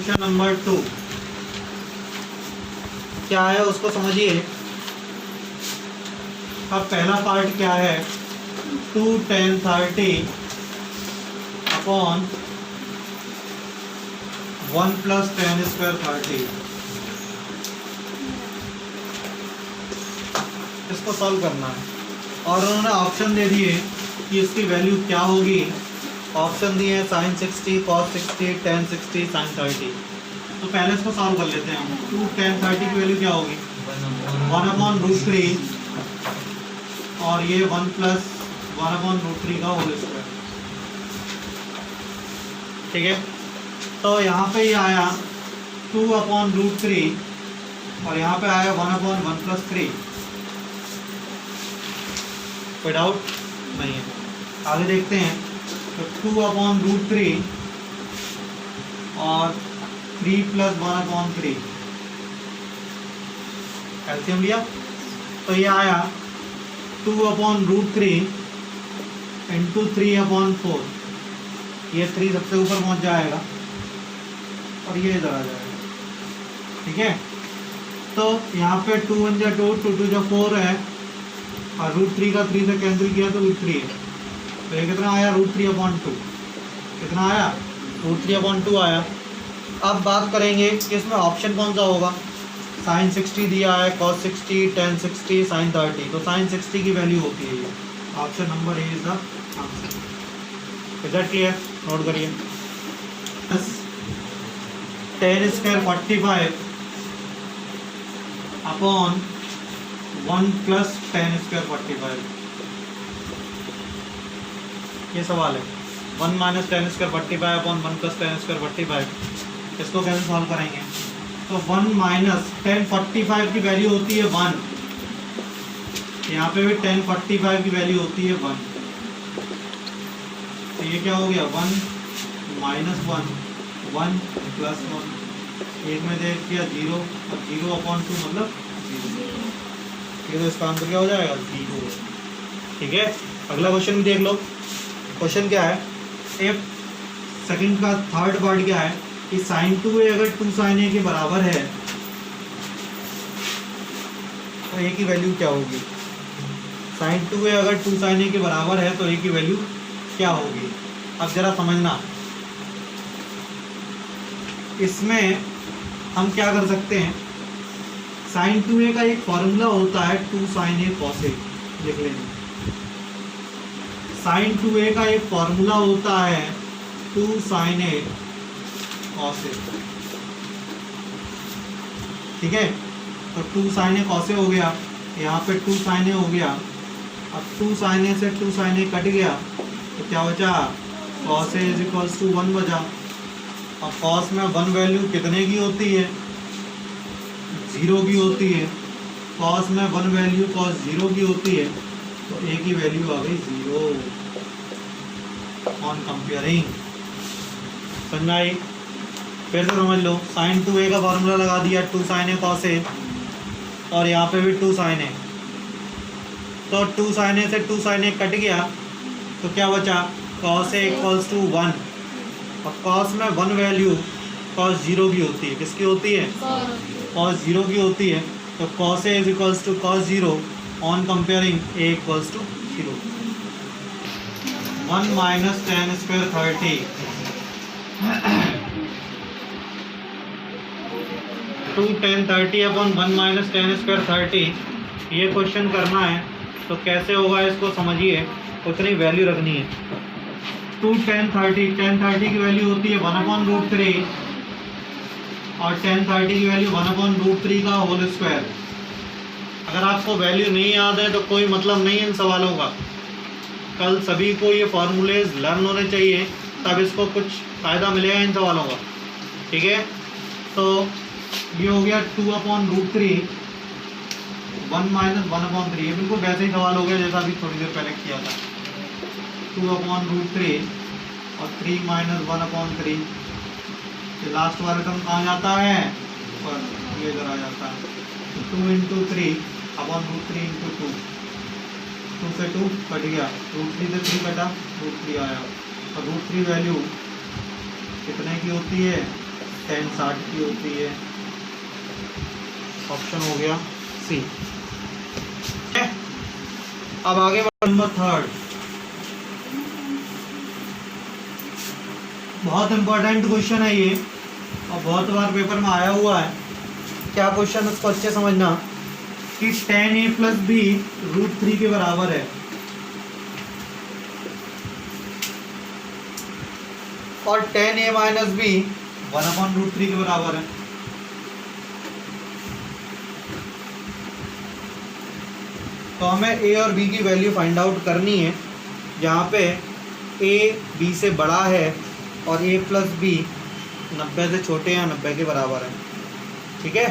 Question number 2 क्या है उसको समझिए। अब पहला पार्ट क्या है, 2 tan 30 upon 1 plus tan square 30, इसको सॉल्व करना है। और उन्होंने ऑप्शन दे दिए कि इसकी वैल्यू क्या होगी। ऑप्शन दिए हैं sin 60, cos 60, tan 60, sin 30। तो पहले इसको सॉल्व कर लेते हैं हम। 2 tan 30 की वैल्यू क्या होगी, 1/√3 और ये 1 प्लस 1/√3 का होल स्क्वायर। ठीक है, तो यहाँ पे ये आया 2/√3 और यहाँ पे आया 1/1 प्लस 3। कोई डाउट नहीं है, आगे देखते हैं। तो 2/√3 और 3 प्लस 1/3 एलसीएम लिया, तो ये आया 2/√3 इंटू 3/4। ये 3 सबसे ऊपर पहुंच जाएगा और ये इधर आ जाएगा। ठीक है, तो यहाँ पे 2 1 जा 2, 2 2 जा 4 है और √3 का 3 से कैंसिल किया तो √3 है। तो ये कितना आया, √3/2। कितना आया, √3/2 आया। अब बात करेंगे कि इसमें ऑप्शन कौन सा होगा। sin 60 दिया है, cos 60, tan 60, sin 30। तो sin 60 की वैल्यू होती है ये। Option number A is the answer. Is that clear, note करिए। tan square 45 upon 1 plus tan square 45, ये सवाल है। 1 minus tan square 45 upon 1 plus tan square 45, इसको कैसे सॉल्व करेंगे। तो 1 माइनस tan 45 की वैल्यू होती है 1, यहाँ पे भी tan 45 की वैल्यू होती है 1। तो ये क्या हो गया, 1 माइनस 1, 1 प्लस 1, एक में देख किया 0 और 0/2 मतलब 0। ये तो इसका आंसर क्या हो जाएगा, 0। ठीक है, अगला क्वेश्चन भी देख लो। क्वेश्चन क्या है, इफ सेकंड का थर्ड पार्ट क्या है कि sin 2a अगर 2 sin a के बराबर है तो a की वैल्यू क्या होगी। sin 2a अगर 2 sin a के बराबर है तो a की वैल्यू क्या होगी। अब जरा समझना, इसमें हम क्या कर सकते हैं। sin 2a का एक फॉर्मूला होता है 2 sin a cos a, लिख लेंगे। sin 2a का एक फॉर्मूला होता है 2 sin a cos a। ठीक है, तो 2 sin a cos a हो गया, यहाँ पे 2 sin a हो गया। अब 2 sin a से 2 sin a कट गया तो क्या बचा, cos a is equals to 1 बचा। और cos में 1 वैल्यू कितने की होती है, 0 की होती है। cos में 1 वैल्यू cos 0 की होती है, तो a की वैल्यू आ गई 0 ऑन कंपेयरिंग। समझ आई, फिर से समझ लो। sin 2a का फॉर्मूला लगा दिया 2 sin a cos a, और यहाँ पे भी 2 sin a। तो 2 sin a से 2 sin a कट गया तो क्या बचा, cos a इक्वल्स टू 1। और cos में 1 वैल्यू cos 0 की होती है, किसकी होती है, cos 0 की होती है। तो cos a is equals to cos 0 on comparing a equals to 0। 1 minus tan square 30 2 tan 30 upon 1 minus tan square 30। ये क्वेश्चन करना है तो कैसे होगा इसको समझिए, उतनी वैल्यू रखनी है। 2 tan 30 की वैल्यू होती है 1/√3 और tan 30 की वैल्यू 1/√3 का होल स्क्वायर। अगर आपको वैल्यू नहीं याद है तो कोई मतलब नहीं है इन सवालों का। कल सभी को ये फॉर्मूलेज लर्न होने चाहिए, तब इसको कुछ फ़ायदा मिलेगा इन सवालों का। ठीक है, तो ये हो गया 2/√3, 1 माइनस 1/3। ये बिल्कुल वैसे ही सवाल हो गया जैसा अभी थोड़ी देर पहले किया था। 2/√3 और 3 माइनस 1/3। लास्ट वाला टर्म कहाँ जाता है, पर ये इधर आ जाता है। 2 इंटू 3/√3 इंटू 2, 2 से 2 कट गया, √3 से 3 कटा, √3 आया। और √3 वैल्यू कितने की होती है, tan 60 की होती है। ऑप्शन हो गया सी। अब आगे नंबर थर्ड, बहुत इंपॉर्टेंट क्वेश्चन है ये और बहुत बार पेपर में आया हुआ है। क्या क्वेश्चन, उसको अच्छे समझना कि tan a प्लस बी √3 के बराबर है और tan a माइनस बी 1/√3 के बराबर है। तो हमें a और b की वैल्यू फाइंड आउट करनी है, जहाँ पे a b से बड़ा है और a प्लस बी 90 से छोटे या 90 के बराबर है। ठीक है,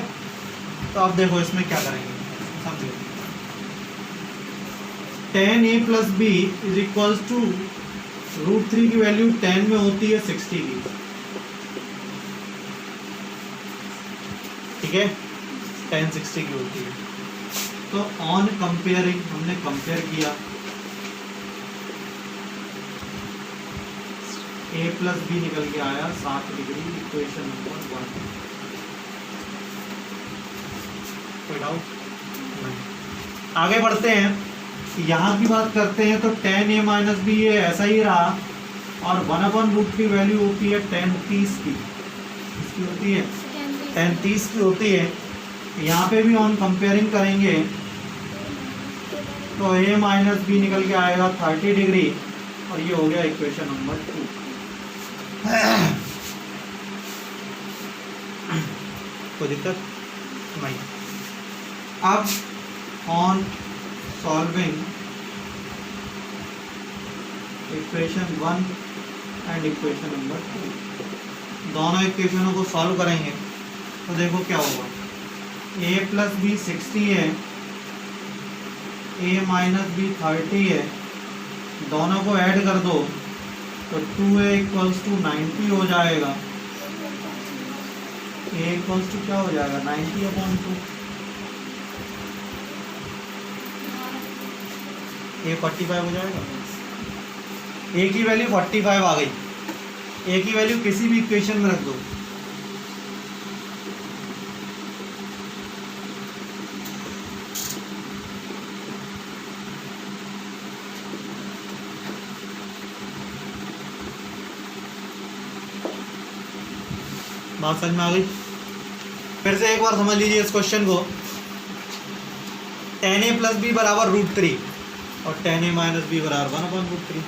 तो आप देखो इसमें क्या करेंगे, समझो। tan a plus b is equals to √3 की वैल्यू tan में होती है 60 की। ठीक है, tan 60 की होती है। तो ऑन कंपेयरिंग हमने कंपेयर किया, a प्लस बी निकल के आया 60 डिग्री, इक्वेशन नंबर 1। कोई डाउट नहीं? आगे बढ़ते हैं, यहाँ की बात करते हैं। तो tan a माइनस बी ये ऐसा ही रहा और 1/√3 की वैल्यू होती है tan 30 की। इसकी होती है tan 30 की होती है। यहाँ पे भी ऑन कंपेयरिंग करेंगे तो a माइनस बी निकल के आएगा 30 डिग्री और ये हो गया इक्वेशन नंबर 2। कोई दिक्कत नहीं। अब on solving equation 1 and equation number 2, दोनों इक्वेशनों को सॉल्व करेंगे तो देखो क्या होगा। a प्लस बी 60 है, a माइनस बी 30 है, दोनों को ऐड कर दो तो 2a इक्वल्स टू 90 हो जाएगा। a इक्वल्स टू क्या हो जाएगा 90/2। a 45 हो जाएगा। a की वैल्यू 45 आ गई। a की वैल्यू किसी भी इक्वेशन में रख दो, बात समझ में आ गई। फिर से एक बार समझ लीजिए इस क्वेश्चन को। tan a प्लस बी बराबर √3 और tan a माइनस बी बराबर 1/√3।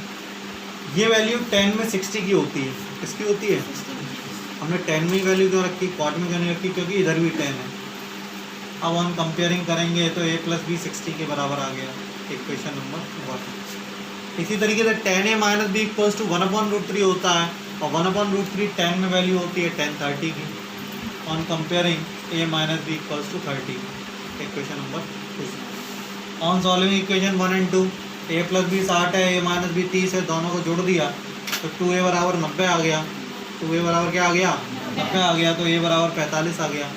ये वैल्यू tan में 60 की होती है। किसकी होती है? हमने tan में वैल्यू क्यों रखी, cot में क्यों नहीं रखी? क्योंकि इधर भी tan है। अब हम कंपेयरिंग करेंगे तो a प्लस बी 60 के बराबर आ गया, इक्वेशन नंबर 1। इसी तरीके से tan a minus b equals to 1/√3 होता है और 1/√3 tan में वैल्यू होती है tan 30 की। On comparing a minus b equals to 30, equation number 2। On solving equation 1 and 2, a plus b 60 है, a माइनस बी 30 है, दोनों को जोड़ दिया तो 2a बराबर 90 आ गया। 2a बराबर क्या आ गया? 90 आ गया। तो a बराबर 45 आ गया।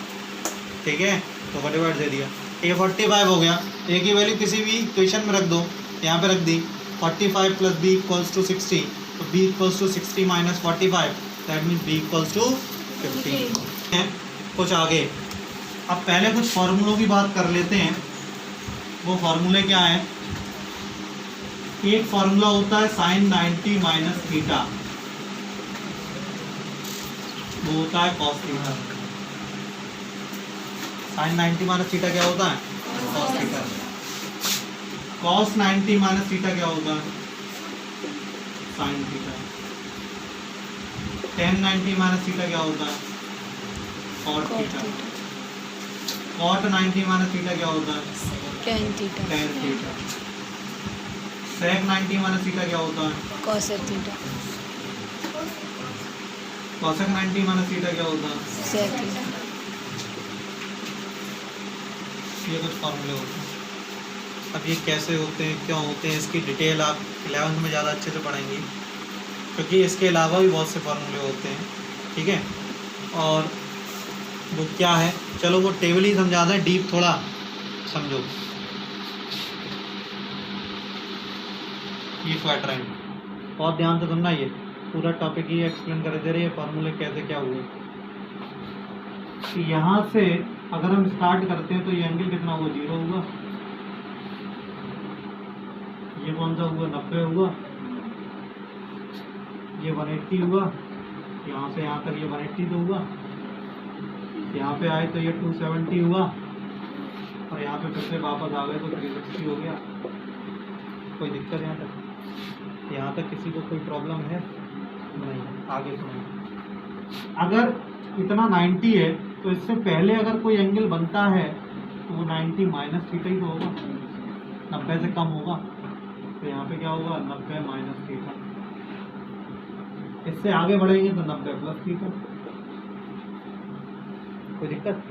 ठीक है, तो 45 दे दिया। a 45 हो गया। a की वैल्यू किसी भी इक्वेशन में रख दो, यहाँ पे रख दी। 45 प्लस बी इक्वल्स टू 60, तो b equals to 60 minus 45, that means b equals to 15। कुछ आगे, अब पहले कुछ फॉर्मूलों की बात कर लेते हैं। वो फॉर्मूले क्या हैं? एक फॉर्मूला होता है sin 90 माइनस थीटा, वो होता है cos theta. sin 90 minus theta क्या होता है? cos theta. cos 90 minus theta क्या होता है? sin theta. tan 90 minus theta क्या होता है? cot theta. cot 90 minus theta क्या होता है? tan theta. tan theta. sec 90 minus theta क्या होता है? cosec theta. cosec 90 minus theta क्या होता है? sec theta. ये कुछ फॉर्मूले होते हैं। अब ये कैसे होते हैं, क्यों होते हैं, इसकी डिटेल आप 11th में ज़्यादा अच्छे से पढ़ेंगे, क्योंकि इसके अलावा भी बहुत से फॉर्मूले होते हैं। ठीक है, और वो क्या है, चलो वो टेबल ही समझा दें, डीप थोड़ा समझो। ये क्वाड्रेंट बहुत ध्यान से सुनना, ये पूरा टॉपिक ही एक्सप्लेन कर दे रही है, फॉर्मूले कैसे क्या हुए। यहाँ से अगर हम स्टार्ट करते हैं तो ये एंगल कितना होगा, 0 होगा। ये कौन सा हुआ, 90 हुआ। ये 180 हुआ। यहाँ से यहाँ तक ये 180 तो हुआ। यहाँ पे आए तो ये 270 हुआ, और यहाँ पे फिर से वापस आ गए तो 360 हो गया। कोई दिक्कत यहाँ तक? यहाँ तक किसी को कोई प्रॉब्लम है? नहीं। आगे सुनो, अगर इतना 90 है तो इससे पहले अगर कोई एंगल बनता है तो वो 90 माइनस थीटा ही तो होगा, 90 से कम होगा। तो यहाँ पे क्या होगा, 90 माइनस थीटा। इससे आगे बढ़ेंगे तो 90 प्लस थीटा। कोई दिक्कत?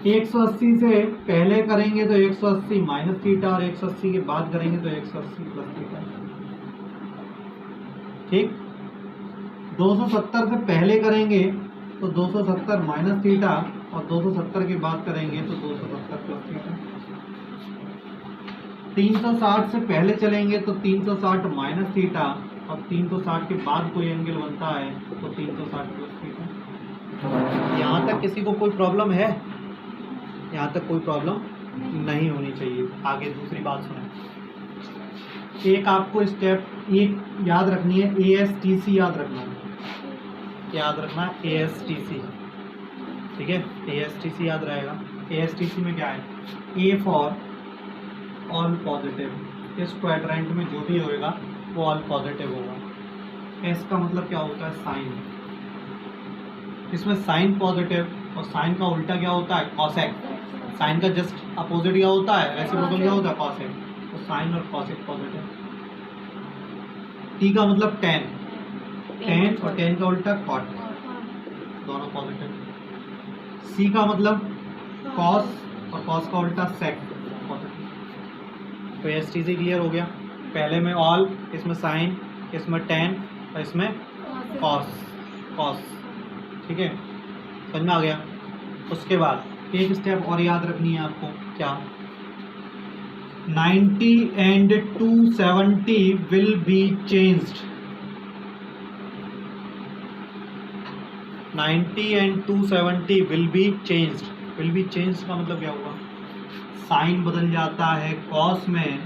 180 से पहले करेंगे तो 180 माइनस थीटा, और 180 के बाद करेंगे तो 180 प्लस थीटा। ठीक। 270 से पहले करेंगे तो 270 माइनस थीटा, और 270 के बाद करेंगे तो 270 प्लस थीटा। 360 से पहले चलेंगे तो 360 माइनस थीटा, और 360 के बाद कोई एंगल बनता है तो 360 प्लस थीटा। यहाँ तक किसी को कोई प्रॉब्लम है? यहाँ तक कोई प्रॉब्लम नहीं होनी चाहिए। आगे दूसरी बात सुने। एक आपको स्टेप एक याद रखनी है, ASTC याद रखना है। क्या याद रखना है? ASTC। ठीक है, ASTC याद रहेगा। ASTC में क्या है? A for all positive. इस क्वाड्रेंट में जो भी होएगा वो ऑल पॉजिटिव होगा। S का मतलब क्या होता है? साइन। इसमें साइन पॉजिटिव, और साइन का उल्टा क्या होता है? कॉसेक। साइन का जस्ट अपोजिट क्या होता है? रेसिप्रोकल क्या होता है? कॉसेक। तो साइन और कॉसेक पॉजिटिव। T का मतलब टेन, टेन और टेन का उल्टा कॉट, दोनों पॉजिटिव। C का मतलब कॉस, और कॉस का उल्टा सेक, पॉजिटिव। तो ASTC क्लियर हो गया। पहले में ऑल, इसमें साइन, इसमें टेन, और इसमें कॉस, कॉस। ठीक है, समझ में आ गया। उसके बाद एक स्टेप और याद रखनी है आपको। क्या? 90 and 270 will be changed। 90 and 270 will be changed। will be changed का मतलब क्या होगा? साइन बदल जाता है कॉस में,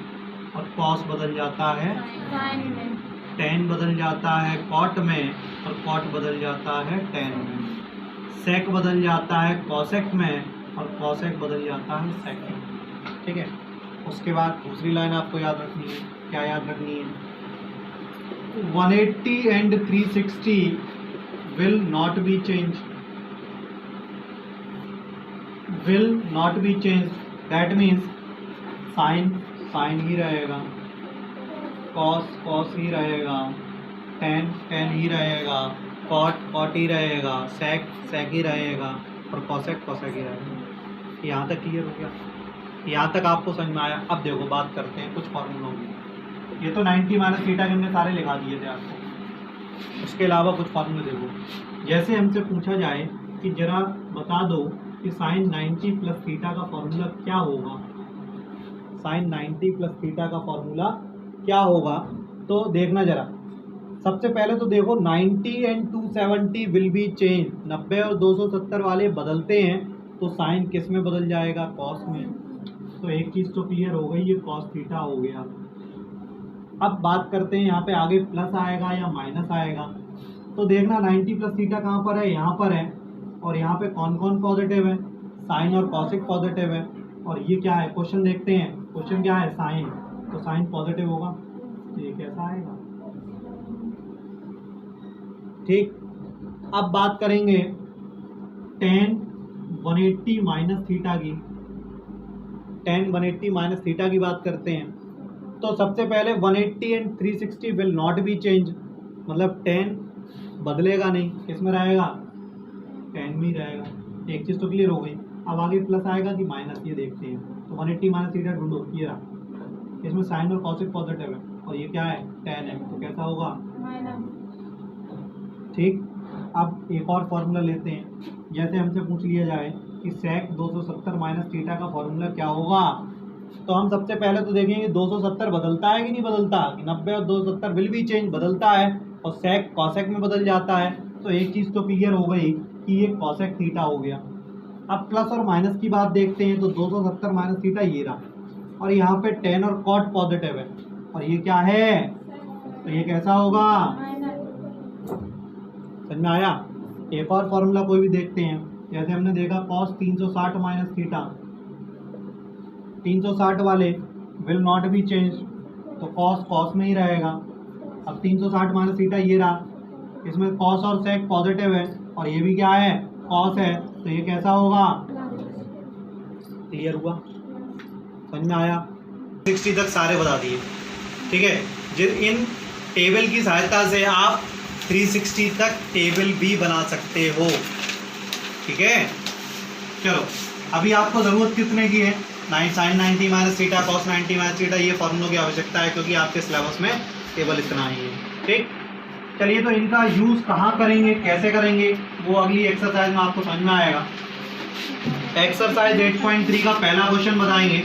और कॉस बदल जाता है साइन में। टेन बदल जाता है कॉट में, और कॉट बदल जाता है टेन में। सेक बदल जाता है कॉसेक में, और कॉसेक बदल जाता है सेक में। ठीक है। उसके बाद दूसरी लाइन आपको याद रखनी है। क्या याद रखनी है? 180 and 360 will not be changed। will not be changed, that means sine sine ही रहेगा, कॉस कॉस ही रहेगा, टेन टेन ही रहेगा, कॉट कॉट ही रहेगा, सेक सेक ही रहेगा, और कॉसेक कॉसेक ही रहेगा। यहाँ तक क्लियर हो गया? यहाँ तक आपको समझ में आया? अब देखो बात करते हैं कुछ फॉर्मूलों की। ये तो 90 माइनस थीटा के हमने सारे लिखा दिए थे आपको। उसके अलावा कुछ फार्मूले देखो। जैसे हमसे पूछा जाए कि जरा बता दो कि साइन 90 प्लस थीटा का फॉर्मूला क्या होगा। साइन 90 प्लस थीटा का फॉर्मूला क्या होगा, तो देखना जरा। सबसे पहले तो देखो 90 एंड 270 विल बी चेंज। 90 और 270 वाले बदलते हैं तो साइन किस में बदल जाएगा? कॉस में। तो एक चीज़ तो क्लियर हो गई, ये कॉस थीटा हो गया। अब बात करते हैं यहाँ पे आगे प्लस आएगा या माइनस आएगा। तो देखना 90 प्लस थीटा कहाँ पर है? यहाँ पर है। और यहाँ पे कौन कौन पॉजिटिव है? साइन और कॉसेक पॉजिटिव है। और ये क्या है? क्वेश्चन देखते हैं। क्वेश्चन क्या है? साइन। तो साइन पॉजिटिव होगा, तो ये कैसा आएगा? ठीक। अब बात करेंगे टेन 180 माइनस थीटा की। टेन 180 माइनस थीटा की बात करते हैं। तो सबसे पहले 180 and 360 will not be change, मतलब 10 बदलेगा नहीं, किस में रहेगा? 10 में ही रहेगा। एक चीज़ तो क्लियर हो गई। अब आगे प्लस आएगा कि माइनस, ये देखते हैं। तो 180 माइनस थीटा ढूंढो, ये रहा। इसमें साइन और कॉसेक पॉजिटिव है, और ये क्या है? 10 है, तो कैसा होगा? ठीक। अब एक और फॉर्मूला लेते हैं। जैसे हमसे पूछ लिया जाए कि सेक 270 माइनस थीटा का फॉर्मूला क्या होगा, तो हम सबसे पहले तो देखेंगे 270 बदलता है कि नहीं बदलता। 90 और 270 विल भी चेंज, बदलता है, और सेक कॉसेक में बदल जाता है। तो एक चीज़ तो क्लियर हो गई कि ये कॉसेक थीटा हो गया। अब प्लस और माइनस की बात देखते हैं तो 270 माइनस थीटा ये रहा, और यहाँ पे टेन और कॉट पॉजिटिव है, और ये क्या है, तो ये कैसा होगा, समझ में आया। एक और फॉर्मूला कोई भी देखते हैं, जैसे हमने देखा कॉस 360 माइनस थीटा, 360 वाले विल नॉट बी चेंज, तो कॉस कॉस में ही रहेगा। अब 360 माइनस थीटा ये रहा, इसमें कॉस और सेक पॉजिटिव है, और ये भी क्या है, कॉस है, तो ये कैसा होगा, क्लियर हुआ, समझ में आया। 60 तक सारे बता दिए, ठीक है। इन टेबल की सहायता से आप 360 तक टेबल भी बना सकते हो, ठीक है। चलो अभी आपको ज़रूरत कितने की है, sine 90 minus theta cos 90 minus theta, ये फॉर्मूलों की आवश्यकता है क्योंकि आपके सिलेबस में केवल इतना ही है, ठीक। चलिए तो इनका यूज़ कहाँ करेंगे, कैसे करेंगे, वो अगली एक्सरसाइज में आपको समझ में आएगा। एक्सरसाइज 8.3 का पहला क्वेश्चन बताएंगे।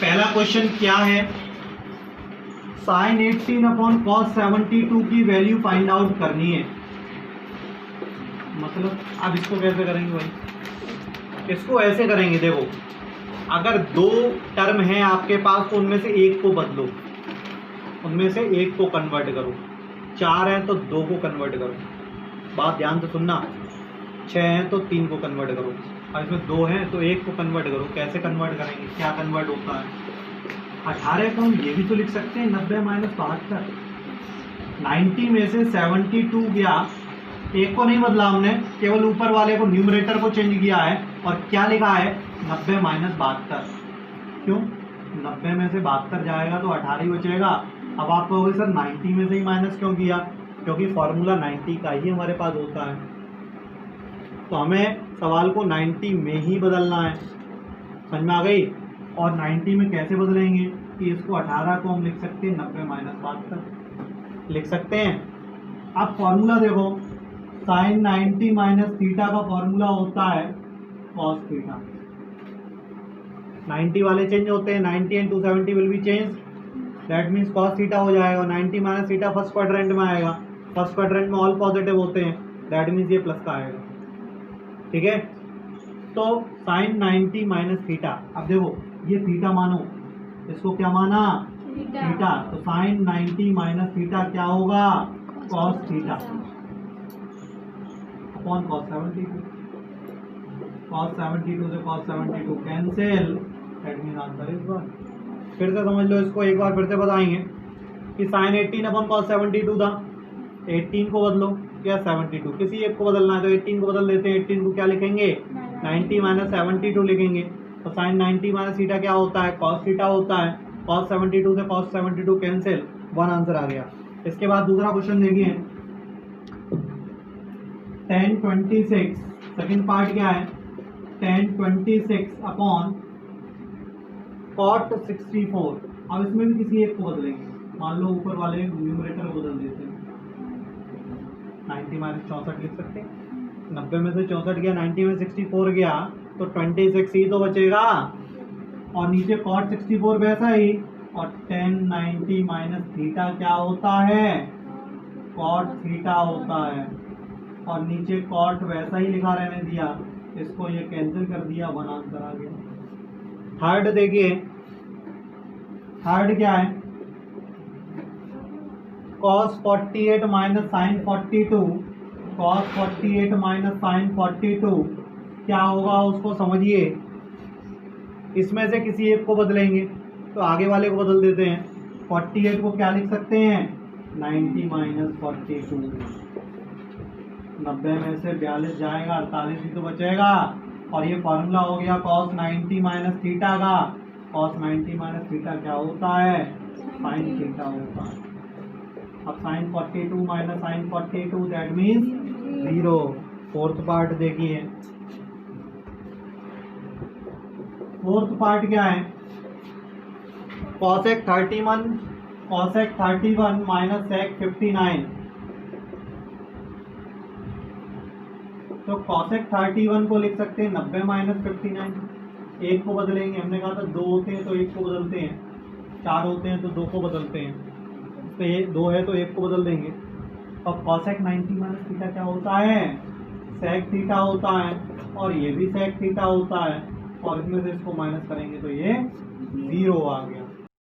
पहला क्वेश्चन क्या है, साइन 18 अपॉन कॉस 72 की वैल्यू फाइंड आउट करनी है। मतलब अब इसको कैसे करेंगे भाई, इसको ऐसे करेंगे, देखो अगर दो टर्म है आपके पास तो उनमें से एक को बदलो, उनमें से एक को कन्वर्ट करो, 4 है तो 2 को कन्वर्ट करो, बात ध्यान से सुनना, 6 है तो 3 को कन्वर्ट करो, और इसमें 2 है तो 1 को कन्वर्ट करो। कैसे कन्वर्ट करेंगे, क्या कन्वर्ट होता है, 18 को हम ये भी तो लिख सकते हैं 90 माइनस 72, 90 में से 72 गया, एक को नहीं बदला हमने, केवल ऊपर वाले को न्यूमरेटर को चेंज किया है, और क्या लिखा है 90 माइनस 72, क्यों 90 में से 72 जाएगा तो 18 ही बचेगा। अब आप कहोगे सर 90 में से ही माइनस क्यों किया, क्योंकि फॉर्मूला 90 का ही हमारे पास होता है, तो हमें सवाल को 90 में ही बदलना है, समझ में आ गई। और 90 में कैसे बदलेंगे कि इसको 18 को हम लिख सकते हैं 90 माइनस 72 लिख सकते हैं। अब फॉर्मूला देखो, साइन 90 माइनस थीटा का फॉर्मूला होता है कॉस थीटा, 90 वाले चेंज होते हैं, 90 and 270 will be change, that means cos theta हो जाएगा। 90 माइनस थीटा फर्स्ट क्वाड्रेंट में आएगा, फर्स्ट क्वाड्रेंट में ऑल पॉजिटिव होते हैं, दैट मीन्स ये प्लस का आएगा, ठीक है। तो साइन 90 माइनस थीटा, अब देखो ये थीटा मानो, इसको क्या माना, थीटा, तो साइन 90 माइनस थीटा क्या होगा, cos theta upon cos 72, cos 72 से cos 72 cancel, that means answer is 1। फिर से समझ लो इसको, एक बार फिर से बताएंगे कि साइन 18 अपॉन कॉस 72 था, 18 को बदलो या 72, किसी एक को बदलना है तो 18 को बदल देते हैं, 18 को क्या लिखेंगे 90 माइनस 72 लिखेंगे, तो साइन 90 माइनस थीटा क्या होता है, कॉस थीटा होता है, कॉस 72 से कॉस 72 कैंसिल, 1 आंसर आ गया। इसके बाद दूसरा क्वेश्चन देखिए, 1026 सेकंड पार्ट क्या है, 1026 अपॉन कॉट 64। अब इसमें भी किसी एक को बदलेंगे, मान लो ऊपर वाले न्यूमरेटर को बदल देते हैं, 90 माइनस 64 लिख सकते हैं, 90 में से 64 गया, 90 में 64 गया तो 26 ही तो बचेगा, और नीचे कॉट 64 वैसा ही, और 1090 माइनस थीटा क्या होता है, कॉट थीटा होता है, और नीचे कॉट वैसा ही लिखा रहने दिया, इसको ये कैंसिल कर दिया, 1 आंसर आ गया। थर्ड देखिए, थर्ड क्या है, cos 48 minus sine 42, cos 48 minus sine 42 क्या होगा उसको समझिए, इसमें से किसी एक को बदलेंगे, तो आगे वाले को बदल देते हैं, 48 को क्या लिख सकते हैं 90 माइनस 42, 90 में से 42 जाएगा, 48 ही तो बचेगा, और ये फॉर्मूला हो गया cos 90 माइनस थीटा का, cos 90 माइनस थीटा क्या होता है, साइन थीटा होता है। अब sine 42 minus sine 42 that means 0। Fourth part देखिए, फोर्थ पार्ट क्या है, cosec 31 माइनस sec 59, तो cosec 31 को लिख सकते हैं 90 माइनस 59, एक को बदलेंगे, हमने कहा था 2 होते हैं तो एक को बदलते हैं, 4 होते हैं तो 2 को बदलते हैं, तो ये 2 है तो एक को बदल देंगे, और cosec 90 माइनस थीटा क्या होता है sec थीटा होता है और ये भी sec थीटा होता है, और इसमें से इसको माइनस करेंगे तो ये 0 आ गया।